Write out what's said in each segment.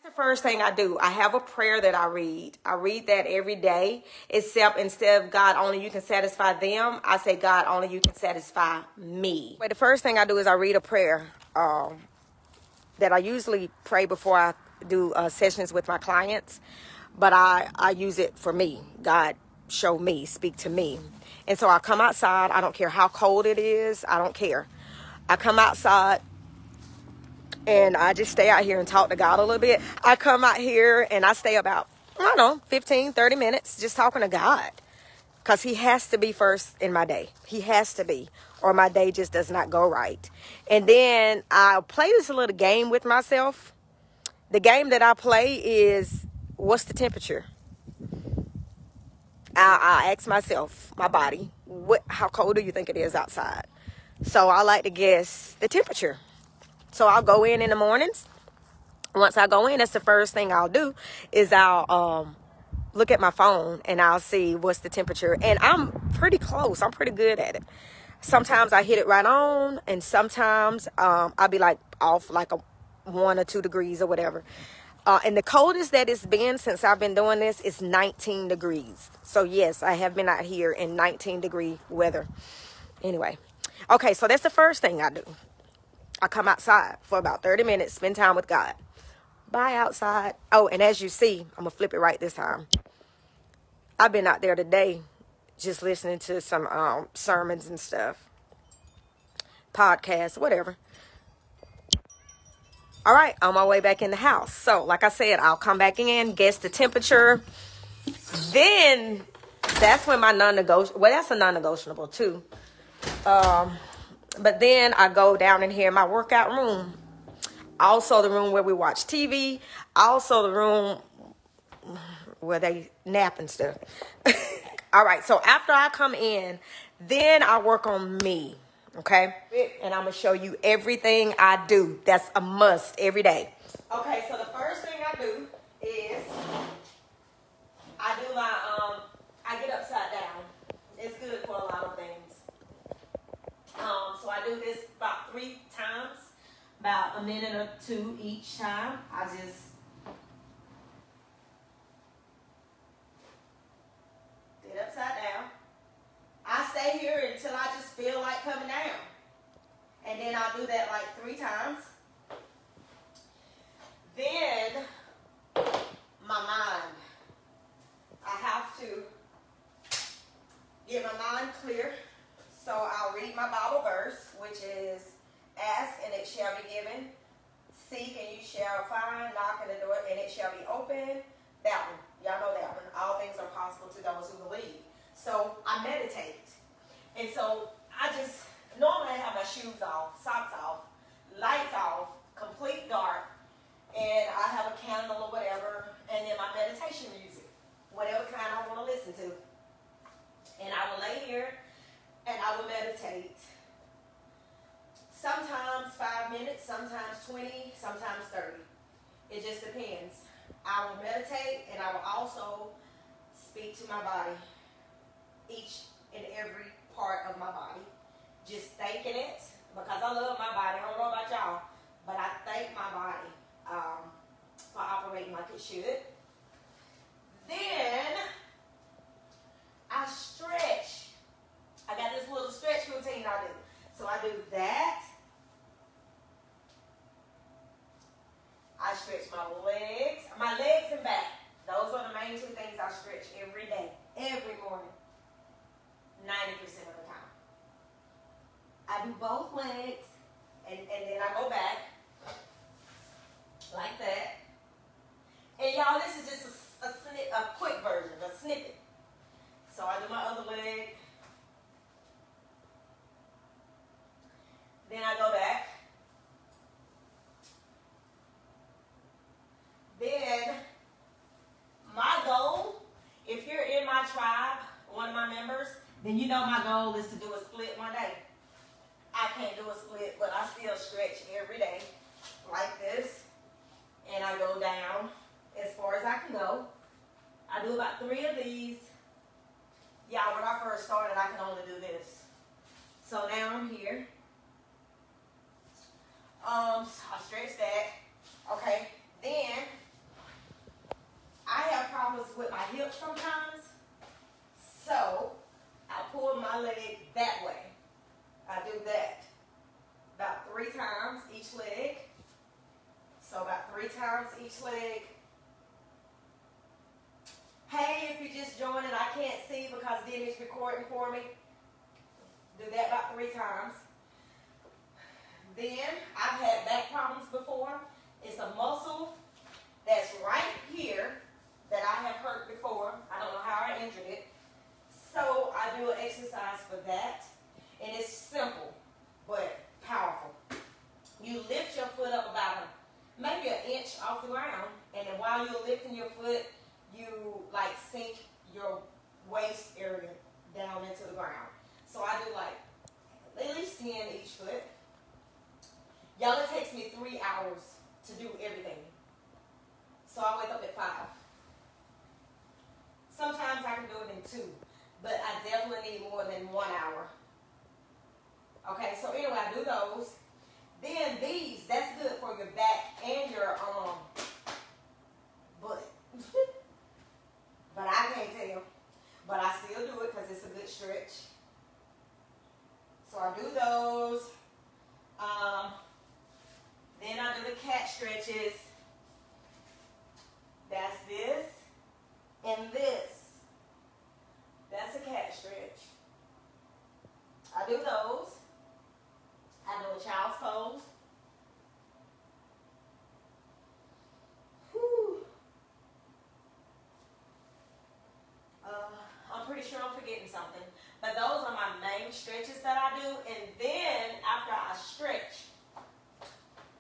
The first thing I do, I have a prayer that I read. I read that every day, except instead of God, only you can satisfy them, I say, God, only you can satisfy me. But the first thing I do is I read a prayer that I usually pray before I do sessions with my clients, but I use it for me. God, show me, speak to me. And so I come outside. I don't care how cold it is. I don't care. I come outside and I just stay out here and talk to God a little bit. I come out here and I stay about, I don't know, 15, 30 minutes just talking to God. Because he has to be first in my day. He has to be. Or my day just does not go right. And then I play this little game with myself. The game that I play is, what's the temperature? I ask myself, my body, how cold do you think it is outside? So I like to guess the temperature. So I'll go in the mornings. Once I go in, that's the first thing I'll do is I'll look at my phone and I'll see what's the temperature. And I'm pretty close. I'm pretty good at it. Sometimes I hit it right on, and sometimes I'll be like off like 1 or 2 degrees or whatever. And the coldest that it's been since I've been doing this is 19 degrees. So yes, I have been out here in 19-degree weather. Anyway, okay, so that's the first thing I do. I come outside for about 30 minutes, spend time with God. Bye outside. Oh, and as you see, I'm going to flip it right this time. I've been out there today just listening to some sermons and stuff. Podcasts, whatever. All right, on my way back in the house. So, like I said, I'll come back in, guess the temperature. Then, that's when my non-negotiable, well, that's a non-negotiable too. But then I go down in here, my workout room. Also the room where we watch TV. Also the room where they nap and stuff. All right, so after I come in, then I work on me, okay? And I'm going to show you everything I do. That's a must every day. Okay, so the first thing I do is I do my, I get upside down. It's good for a lot of things. So I do this about 3 times, about a minute or 2 each time. I just get upside down. I stay here until I just feel like coming down. And then I'll do that like 3 times. Then, my mind. I have to get my mind clear. So I'll read my Bible verse, which is, ask and it shall be given. Seek and you shall find. Knock at the door and it shall be open. That one. Y'all know that one. All things are possible to those who believe. So I meditate. And so I just, normally I have my shoes off, socks off, lights off, complete dark. And I have a candle or whatever. And then my meditation music. Whatever kind I want to listen to. And I will lay here and I will meditate. Sometimes 5 minutes, sometimes 20, sometimes 30. It just depends. I will meditate and I will also speak to my body. Each and every part of my body. Just thanking it because I love my body. I don't know about y'all, but I thank my body for operating like it should. Then I stretch. I got this little stretch routine I do. So I do that. I stretch my legs and back. Those are the main 2 things I stretch every day, every morning, 90% of the time. I do both legs, and then I go back, like that. And y'all, this is just a quick version, a snippet. So I do my other leg. Then I go back. Then my goal, if you're in my tribe, one of my members, then you know my goal is to do a split one day. I can't do a split, but I still stretch every day like this. And I go down as far as I can go. I do about 3 of these. Yeah, when I first started, I could only do this. So now I'm here. I stretch that. Okay. Then each leg. So about 3 times each leg. Hey, if you're just joining, I can't see because Demi's recording for me. Do that about 3 times. Then, I've had back problems before. It's a muscle that's right here that I have hurt before. I don't know how I injured it. So, I do an exercise for that. And it's simple, but powerful. You lift your foot up about maybe an inch off the ground. And then while you're lifting your foot, you like sink your waist area down into the ground. So I do like at least 10 each foot. Y'all, it takes me 3 hours to do everything. So I wake up at 5. Sometimes I can do it in 2, but I definitely need more than 1 hour. Okay, so anyway, I do those. Then these, that's good for your back and your butt. But I can't tell. But I still do it because it's a good stretch. So I do those. Then I do the cat stretches. That's this and this. That's a cat stretch. I do those. I do a child's pose. Whew. I'm pretty sure I'm forgetting something. But those are my main stretches that I do. And then after I stretch,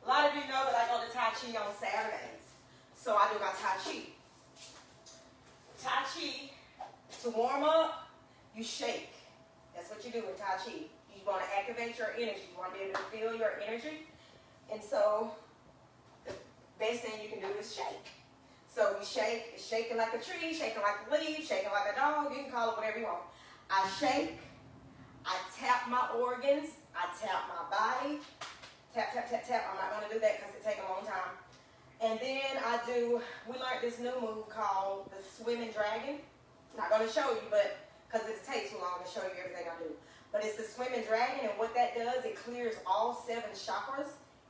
a lot of you know that I go to Tai Chi on Saturdays. So I do my Tai Chi. Tai Chi, to warm up, you shake. That's what you do with Tai Chi. You want to activate your energy. You want to be able to feel your energy. And so the best thing you can do is shake. So you shake, it's shaking like a tree, shaking like a leaf, shaking like a dog. You can call it whatever you want. I shake. I tap my organs. I tap my body. Tap, tap, tap, tap. I'm not going to do that because it takes a long time. And then I do, we learned this new move called the swimming dragon. I'm not going to show you, but because it takes too long to show you everything I do. But it's the swimming dragon, and what that does, it clears all 7 chakras.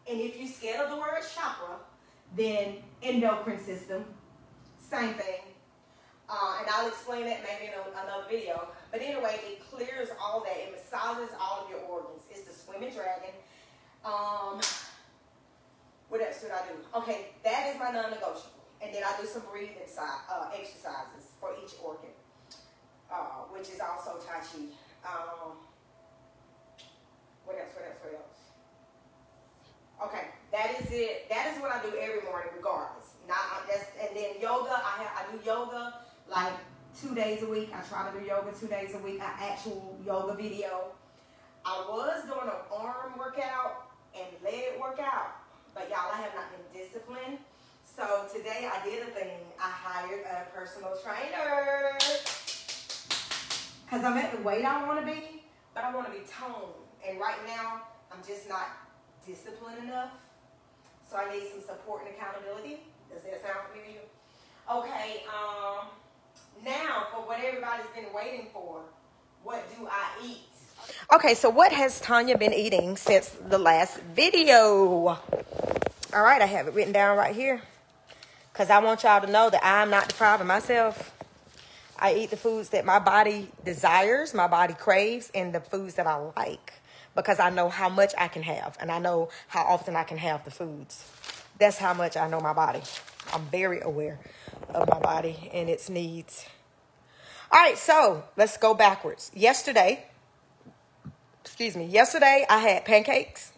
And if you're scared of the word chakra, then endocrine system, same thing. And I'll explain that maybe in another video. But anyway, it clears all that. It massages all of your organs. It's the swimming dragon. What else did I do? Okay, that is my non-negotiable. And then I do some breathing exercises for each organ, which is also Tai Chi. What else? Okay, that is it. That is what I do every morning, regardless. And then yoga, I do yoga like 2 days a week. I try to do yoga 2 days a week, an actual yoga video. I was doing an arm workout and leg workout, but y'all, I have not been disciplined. So today I did a thing. I hired a personal trainer because I'm at the weight I want to be, but I want to be toned. And right now, I'm just not disciplined enough. So I need some support and accountability. Does that sound familiar? Okay, now for what everybody's been waiting for, what do I eat? Okay, so what has Tonya been eating since the last video? All right, I have it written down right here because I want y'all to know that I'm not depriving myself. I eat the foods that my body desires, my body craves, and the foods that I like because I know how much I can have and I know how often I can have the foods. That's how much I know my body. I'm very aware of my body and its needs. All right, so let's go backwards. Yesterday I had pancakes,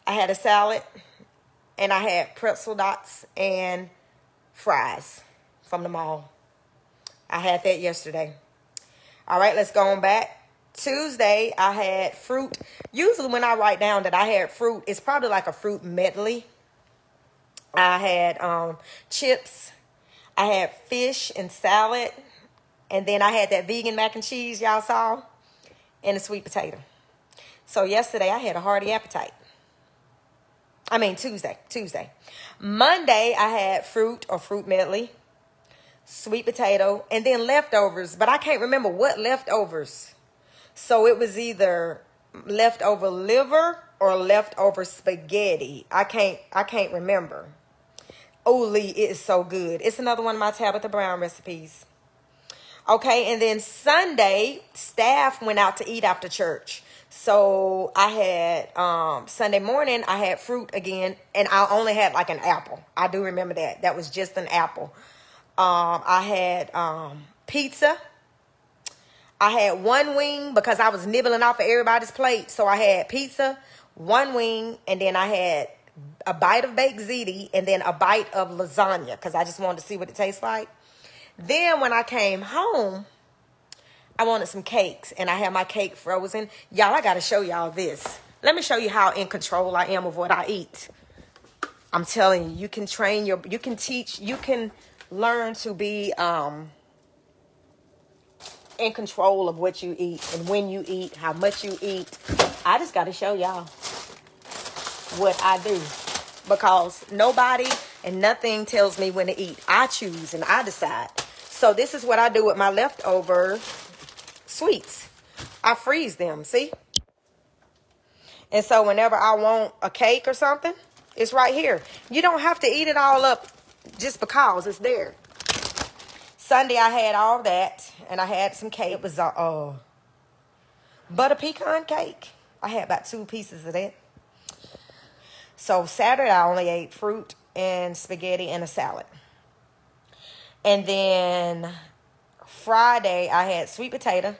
I had a salad, and I had pretzel dots and fries from the mall. I had that yesterday. All right, let's go on back. Tuesday, I had fruit. Usually when I write down that I had fruit, it's probably like a fruit medley. I had chips. I had fish and salad. And then I had that vegan mac and cheese y'all saw. And a sweet potato. So yesterday, I had a hearty appetite. I mean, Tuesday. Monday, I had fruit or fruit medley, sweet potato, and then leftovers. But I can't remember what leftovers. So it was either leftover liver or leftover spaghetti. I can't remember. Oh, Lee, it is so good. It's another one of my Tabitha Brown recipes. Okay, and then Sunday, staff went out to eat after church. So I had, Sunday morning, I had fruit again, and I only had like an apple. I do remember that. That was just an apple. I had pizza. I had one wing because I was nibbling off of everybody's plate. So I had pizza, one wing, and then I had a bite of baked ziti, and then a bite of lasagna because I just wanted to see what it tastes like. Then when I came home, I wanted some cakes, and I had my cake frozen. Y'all, I got to show y'all this. Let me show you how in control I am of what I eat. I'm telling you, you can train you can teach, you can learn to be in control of what you eat and when you eat, how much you eat. I just got to show y'all what I do, because nobody and nothing tells me when to eat. I choose and I decide. So this is what I do with my leftover sweets. I freeze them, see? And so whenever I want a cake or something, it's right here. You don't have to eat it all up just because it's there. Sunday I had all that, and I had some cake. It was a butter pecan cake. I had about 2 pieces of that. So Saturday I only ate fruit and spaghetti and a salad. And then Friday I had sweet potato,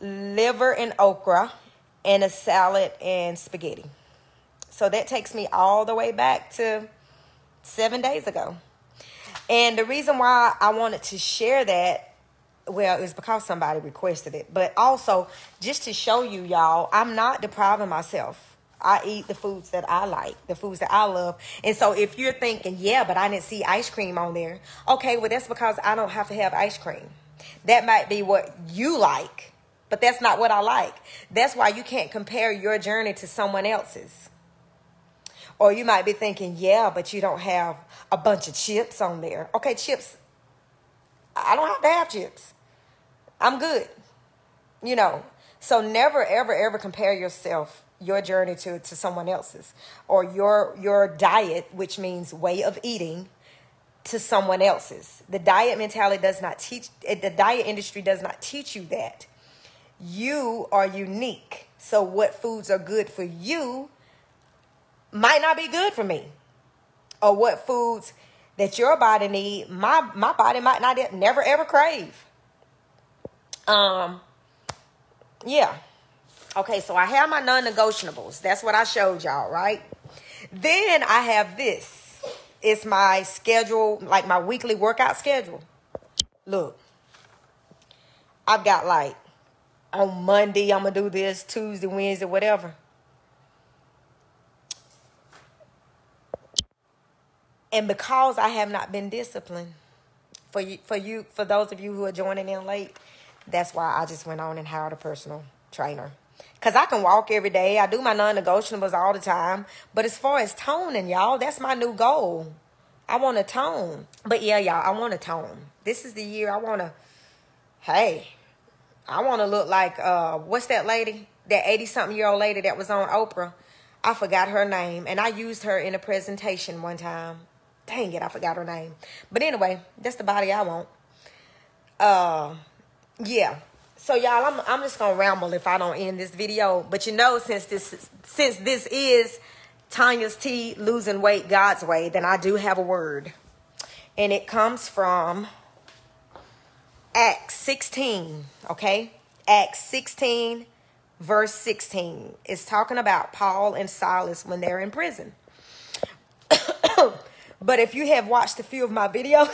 liver and okra, and a salad and spaghetti. So that takes me all the way back to 7 days ago. And the reason why I wanted to share that, well, is because somebody requested it. But also, just to show you, y'all, I'm not depriving myself. I eat the foods that I like, the foods that I love. And so if you're thinking, yeah, but I didn't see ice cream on there. Okay, well, that's because I don't have to have ice cream. That might be what you like, but that's not what I like. That's why you can't compare your journey to someone else's. Or you might be thinking, yeah, but you don't have a bunch of chips on there. Okay, chips. I don't have to have chips. I'm good. You know, so never, ever, ever compare yourself, your journey to someone else's, or your diet, which means way of eating, to someone else's. The diet mentality does not teach, the diet industry does not teach you that. You are unique. So what foods are good for you might not be good for me. Or what foods that your body need, my body might not never ever crave. Yeah. Okay, so I have my non-negotiables. That's what I showed y'all, right? Then I have this. It's my schedule, like my weekly workout schedule. Look, I've got like, on Monday, I'm going to do this, Tuesday, Wednesday, whatever. And because I have not been disciplined, for those of you who are joining in late, that's why I just went on and hired a personal trainer. Because I can walk every day. I do my non-negotiables all the time. But as far as toning, y'all, that's my new goal. I want to tone. But yeah, y'all, I want to tone. This is the year I want to, I want to look like, what's that lady? That 80-something-year-old lady that was on Oprah. I forgot her name. And I used her in a presentation one time. Dang it, I forgot her name. But anyway, that's the body I want. Yeah. So y'all, I'm just gonna ramble if I don't end this video. But you know, since this is Tonya's Tea, Losing Weight God's Way, then I do have a word. And it comes from Acts 16, okay? Acts 16, verse 16. It's talking about Paul and Silas when they're in prison. But if you have watched a few of my videos,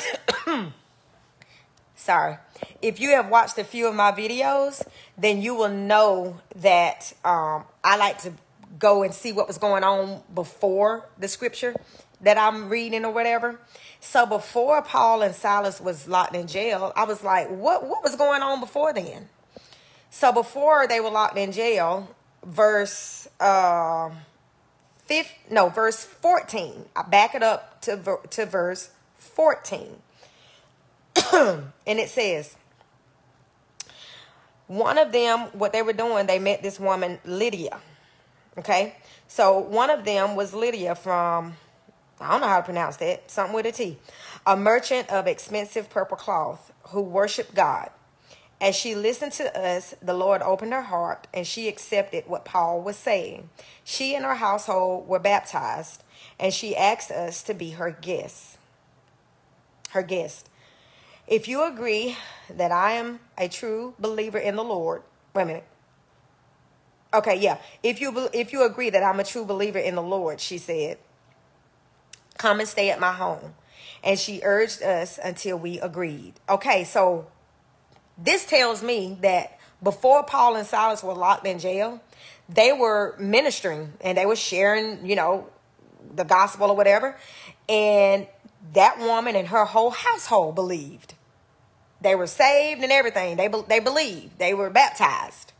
sorry. If you have watched a few of my videos, then you will know that I like to go and see what was going on before the scripture that I'm reading or whatever. So before Paul and Silas was locked in jail, I was like, what was going on before then? So before they were locked in jail, verse 14. I back it up to verse 14. And it says, one of them, what they were doing, they met this woman, Lydia. Okay. So one of them was Lydia from, I don't know how to pronounce that, something with a T, a merchant of expensive purple cloth who worshiped God. As she listened to us, the Lord opened her heart and she accepted what Paul was saying. She and her household were baptized, and she asked us to be her guests. Her guest. If you agree that I am a true believer in the Lord, wait a minute. Okay, yeah. If you agree that I'm a true believer in the Lord, she said, come and stay at my home. And she urged us until we agreed. Okay, so this tells me that before Paul and Silas were locked in jail, they were ministering and they were sharing, the gospel or whatever. And that woman and her whole household believed. They were saved and everything. They believed. They were baptized.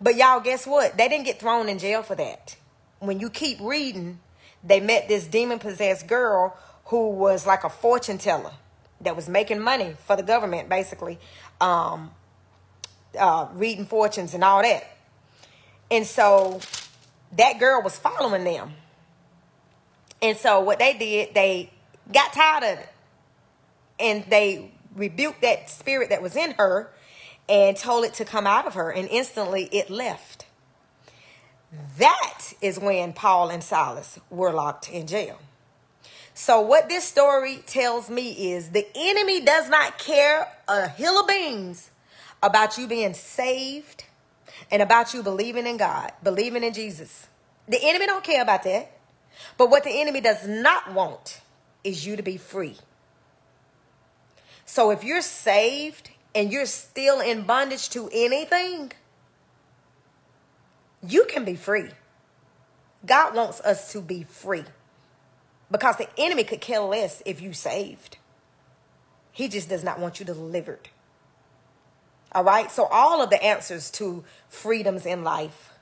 But y'all, guess what? They didn't get thrown in jail for that. When you keep reading, they met this demon-possessed girl who was like a fortune teller that was making money for the government, basically, reading fortunes and all that. And so that girl was following them. And so what they did, they got tired of it. And they rebuked that spirit that was in her and told it to come out of her. And instantly it left. That is when Paul and Silas were locked in jail. So what this story tells me is the enemy does not care a hill of beans about you being saved and about you believing in God, believing in Jesus. The enemy don't care about that. But what the enemy does not want is you to be free. So if you're saved and you're still in bondage to anything, you can be free. God wants us to be free. Because the enemy could care less if you saved. He just does not want you delivered. All right? So all of the answers to freedoms in life,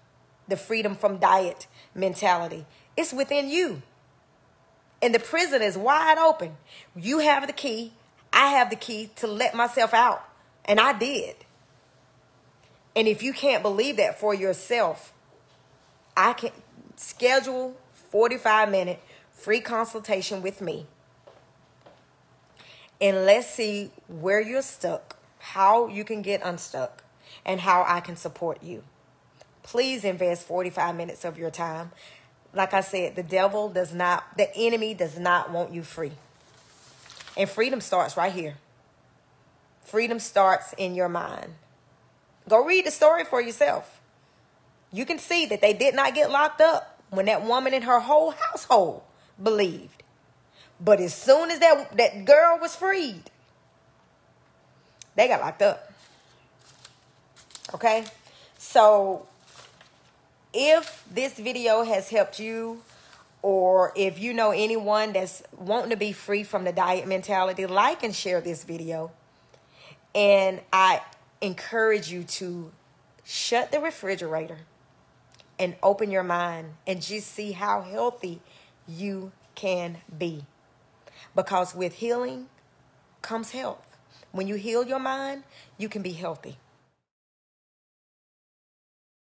the freedom from diet mentality, it's within you. And the prison is wide open. You have the key. I have the key to let myself out. And I did. And if you can't believe that for yourself, I can schedule 45-minute free consultation with me. And let's see where you're stuck, how you can get unstuck, and how I can support you. Please invest 45 minutes of your time. Like I said, the enemy does not want you free. And freedom starts right here. Freedom starts in your mind. Go read the story for yourself. You can see that they did not get locked up when that woman and her whole household believed. But as soon as that girl was freed, they got locked up. Okay? So if this video has helped you, or if you know anyone that's wanting to be free from the diet mentality, like and share this video. And I encourage you to shut the refrigerator and open your mind and just see how healthy you can be. Because with healing comes health. When you heal your mind, you can be healthy.